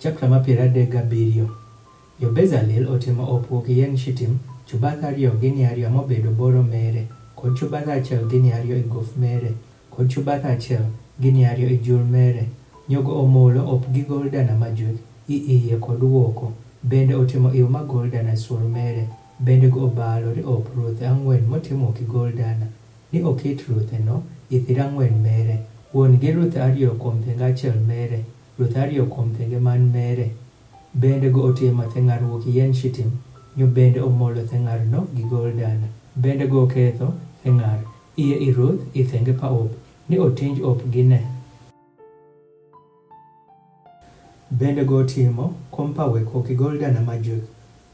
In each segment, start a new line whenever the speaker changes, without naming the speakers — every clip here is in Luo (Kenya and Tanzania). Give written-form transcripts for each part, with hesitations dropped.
Chapter ma 37. Jo-Bezalel otimo opwok yien shitim, chubatho 2 gini 2 mobedo boro mere, kod chubatho 1 gini 2 e gof mere, kod chubatho 1 gini 2 e jul mere. Nyogo omolo op gi gol dana majuik, iye kod woko. Bende otimo iw ma gol dana suor mere. Bende go obalore op ruthe 4 motimo ki gol dana. Ni oket ruthe no ithir 4 mere. Wuon gi ruthe 2 kuom thenge 1 mere, ruthe 2 kuom thenge man mere. Bende go otimo theng'aruok yien shitim, nyo bende omolo theng'ar no gi gol dana. Bende go oketho theng'ar iye i ruth i thenge pa op, ni otinj op gi ne. Bende go otimo kom pa weko ki gol dana majuik,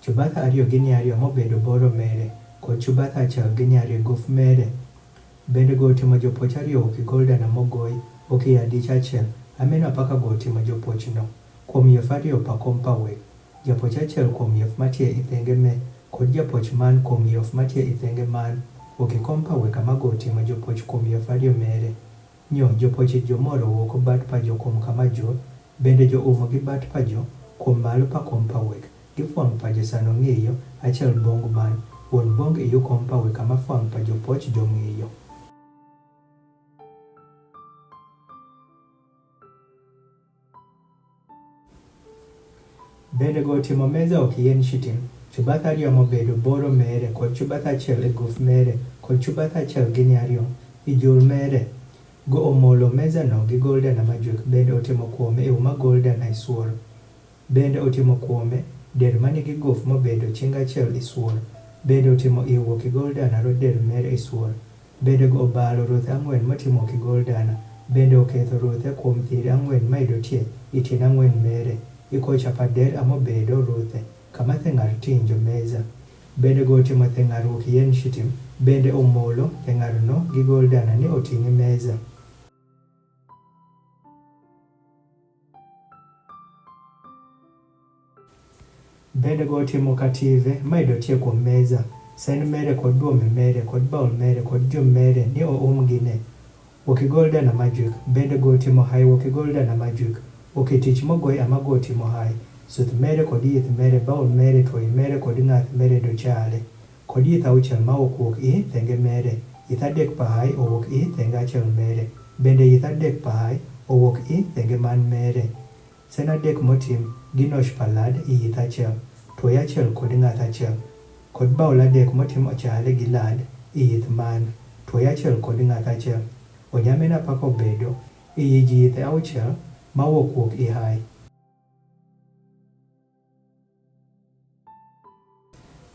chubatho 2 gini 2 mobedo boro mere, kod chubatho 1 gini 2 gof mere. Bende go otimo jopoch 2 ki gol dana mogoi, oki adich 1, ameno apaka go otimo jopoch no. Kuom yief 2 pa kom pa wek, japoch 1 kuom yief matie i thenge me, kod japoch man kuom yief matie i thenge man, oki kom pa wek amago otimo jopoch kuom yief 2 mere. Nyo jopoch jomoro woko bat pajo kuom kama jo, bende jo umo gi bat pajo kuom malo pa kom pa wek, gifuang' pajo sano ng'iyo 1 bong man, wuon bong iyo kom pa wek ama fuang' pa jopoch jo ng'iyo. Bende go otimo meza ok yien shitim, chubatho 2 mobedo boro mere, kod chubatho 1 e gof mere, kod chubatho 1 gini 2 i jul mere. Go omolo meza no gi gol dana majuik, bende otimo kuome iw ma gol dana i suor. Bende otimo kuome der manigi gof mobedo ching 1 i suor. Bende otimo iwo ki gol dana ro der mere i suor. Bende go obalo ruthe 4 motimo ki gol dana. Bende oketho ruthe kuom thiri 4 maidotie i tin 4 mere. Iko japadhola mobedo ruthe kama theng'ar tinjo meza. Bende go otimo theng'aruok yien shitim, bende omolo theng'ar no gi gol dana ni oting'e meza. Bende go otimo kative maidotie kuom meza, sen mere kod duome mere kod baul mere kod jum mere ni gi ne. Oki gol dana majuik, bende go otimo hai woki gol dana majuik. Oki tich mogoi amago otimo hai, suth mere kod yith mere, baul mere, twoi mere kod ng'ath mere dochale. Kod yith 6 ma okwok i thenge mere, yith 3 pa hai owuok i thenge 1 mere. Bende yith 3 pa hai owuok i thenge man mere. Sen 3 motim gi nosh palad i yith 1, twoi 1 kod ng'ath 1, kod baul 3 motim ochale gi lad i yith man, twoi 1 kod ng'ath 1. Onyamena apaka obedo i yith 6 ma wuok i hai.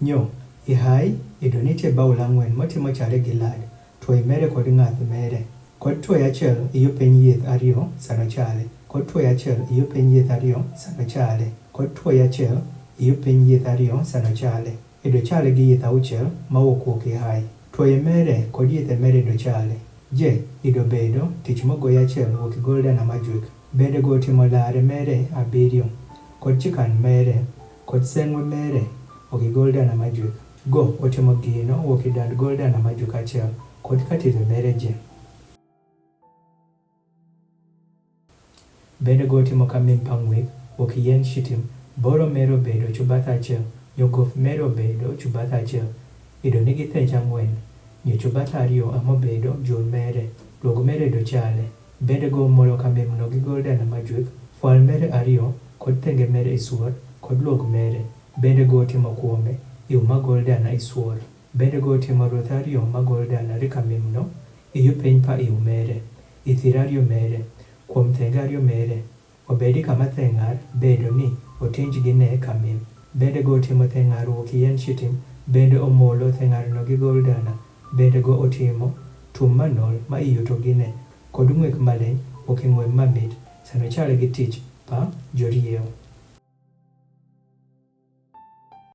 Nyo, i hai ido nitie baul 4 motimo chale gi lad, twoi mere kod ng'ath mere, kod twoi 1 iyo piny yith 2 sano chale, kod twoi 1 iyo piny yith 2 sano chale, kod twoi 1 iyo piny yith 2 sano chale. Ido chale gi yith 6 ma wuok i hai. Twoi mere kod yithe mere do chale. Je, ido bedo tich mogoi 1 wuok i gol dana majuik. Bende go otimo lare mere 7, kod chikan mere, kod seng'we mere oki gol dana majuik. Go otimo gino wuok i dand gol dana majuik 1, kod kative mere je. Bende go otimo kamim pang'wek wuok i yien shitim, boro mere obedo chubatho 1, nyo gof mere obedo chubatho 1. Ido nigi thech 4, nyo chubatho 2 amobedo jul mere, luog mere dochale. Bende go omolo kamim no gi gol dana majuik, fwal mere 2 kod thenge mere i suor, kod luog mere. Bende go otimo kuome iw ma gol dana i suor. Bende go otimo ruthe 2 ma gol dana ri kamim no iyo piny pa iw mere, i thir 2 mere, kuom thenge 2 mere. Obedi kama theng'ar bedo ni otinj gi ne kamim. Bende go otimo theng'aruok yien shitim, bende omolo theng'ar no gi gol dana. Bende go otimo tum manol ma iyuto gi ne, kod ng'wek maleny oki ng'wem mamit, sano chale gi tich pa joriew.